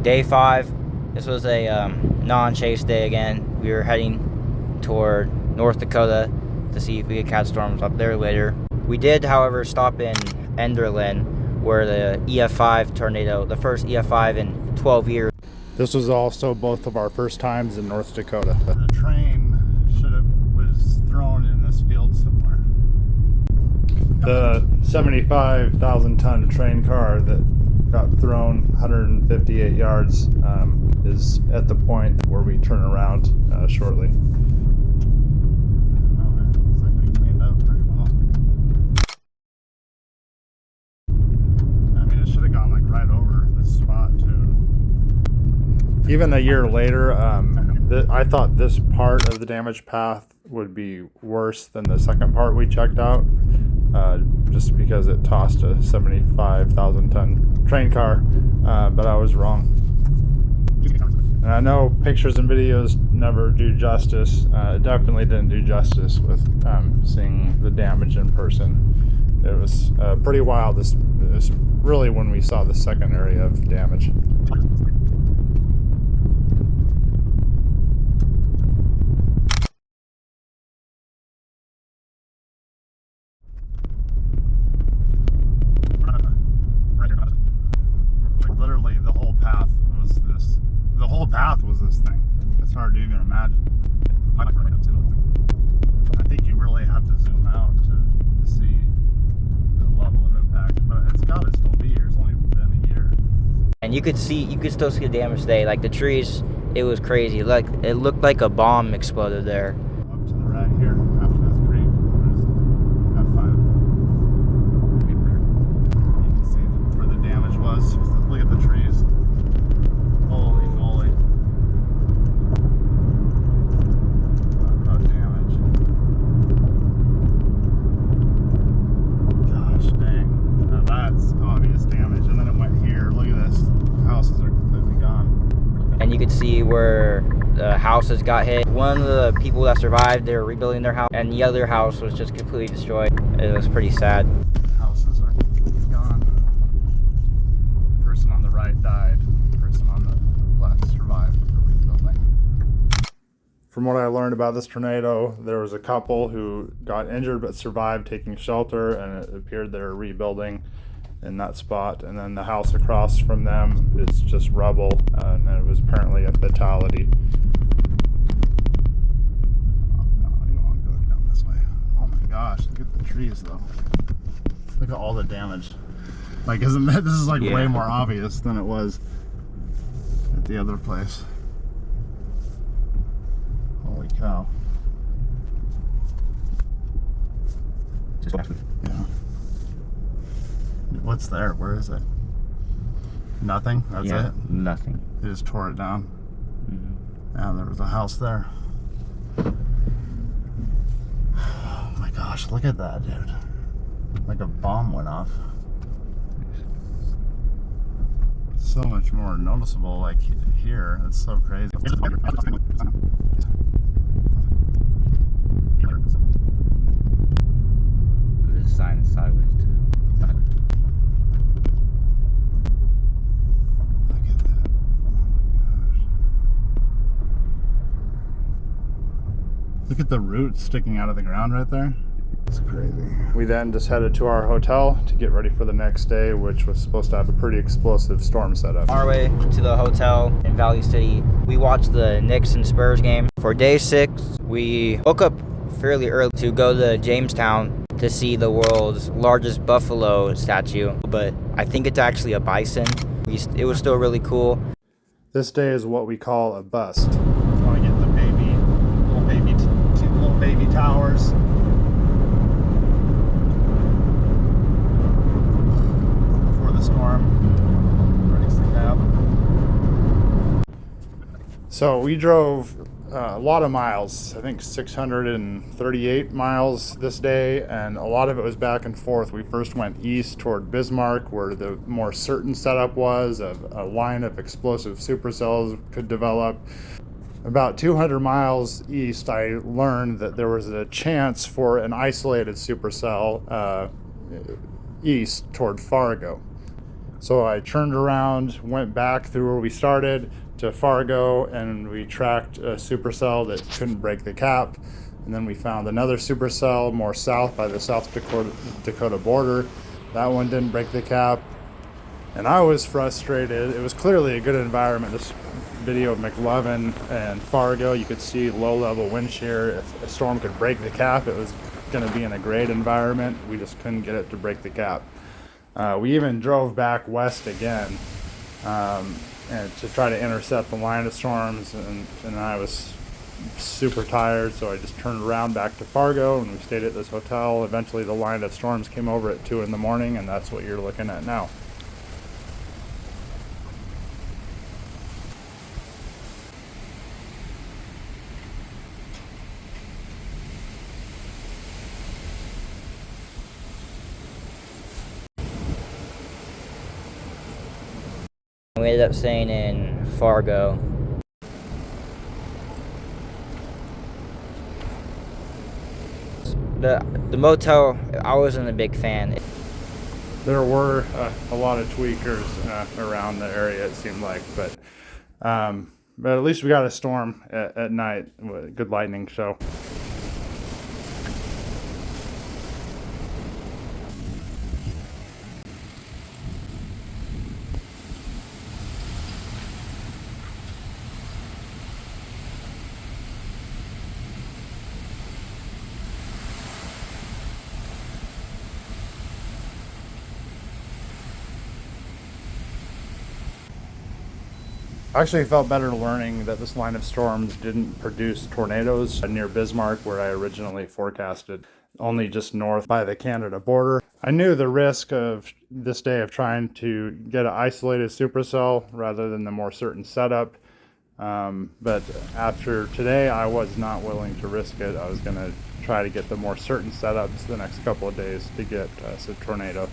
Day 5. This was a non-chase day again. We were heading toward North Dakota to see if we could catch storms up there later. We did, however, stop in Enderlin, where the EF5 tornado, the first EF5 in 12 years. This was also both of our first times in North Dakota. The train was thrown in this field somewhere. The 75,000 ton train car that got thrown 158 yards is at the point where we turn around shortly. Looks like they cleaned up pretty well. I mean, it should have gone like right over this spot too. Even a year later, I thought this part of the damage path would be worse than the second part we checked out, just because it tossed a 75,000 ton train car, but I was wrong. And I know pictures and videos never do justice. It definitely didn't do justice with seeing the damage in person. It was pretty wild. This is really when we saw the second area of damage. Literally the whole path was this. The whole path was this thing. It's hard to even imagine. I think you really have to zoom out to see the level of impact, but it's got to still be here. It's only been a year. And you could still see the damage today. Like the trees, it was crazy. Like it looked like a bomb exploded there. Up to the right here, after this creek, there's EF5. You can see where the damage was. Look at the trees. Holy moly. Talk about damage. Gosh dang. Now that's obvious damage. And then it went here. Look at this. Houses are completely gone. And you could see where the houses got hit. One of the people that survived, they were rebuilding their house, and the other house was just completely destroyed. It was pretty sad. Houses are completely gone. Person on the right died. Person on the left survived the rebuilding. From what I learned about this tornado, there was a couple who got injured but survived taking shelter, and it appeared they were rebuilding in that spot. And then the house across from them is just rubble, and it was apparently a fatality. Oh, no, you don't want to go down this way. Oh my gosh, look at the trees though. Look at all the damage. Like, isn't that, this is like way more obvious than it was at the other place. Holy cow. Yeah. What's there? Where is it? Nothing? That's it? Nothing. They just tore it down. Yeah, there was a house there. Oh my gosh, look at that, dude. Like a bomb went off. So much more noticeable, like here. It's so crazy. This sign is sideways too. Look at that. Oh my gosh. Look at the roots sticking out of the ground right there. It's crazy. We then just headed to our hotel to get ready for the next day, which was supposed to have a pretty explosive storm setup. On our way to the hotel in Valley City, we watched the Knicks and Spurs game. For day 6, we woke up fairly early to go to Jamestown to see the world's largest buffalo statue, but I think it's actually a bison. It was still really cool. This day is what we call a bust. Want to get the little baby towers. Before the storm breaks the cab. So we drove a lot of miles, I think 638 miles this day, and a lot of it was back and forth. We first went east toward Bismarck, where the more certain setup was of a line of explosive supercells could develop. About 200 miles east, I learned that there was a chance for an isolated supercell east toward Fargo. So I turned around, went back through where we started to Fargo, and we tracked a supercell that couldn't break the cap. And then we found another supercell more south by the South Dakota border. That one didn't break the cap. And I was frustrated. It was clearly a good environment. This video of McLovin and Fargo, you could see low-level wind shear. If a storm could break the cap, it was going to be in a great environment. We just couldn't get it to break the cap. We even drove back west again and to try to intercept the line of storms, and I was super tired, so I just turned around back to Fargo, and we stayed at this hotel. Eventually the line of storms came over at 2 in the morning, and that's what you're looking at now. We ended up staying in Fargo. The motel, I wasn't a big fan. There were a lot of tweakers around the area, it seemed like, but at least we got a storm at night, good lightning show. I actually felt better learning that this line of storms didn't produce tornadoes near Bismarck, where I originally forecasted, only just north by the Canada border. I knew the risk of this day of trying to get an isolated supercell rather than the more certain setup. But after today, I was not willing to risk it. I was going to try to get the more certain setups the next couple of days to get us a tornado.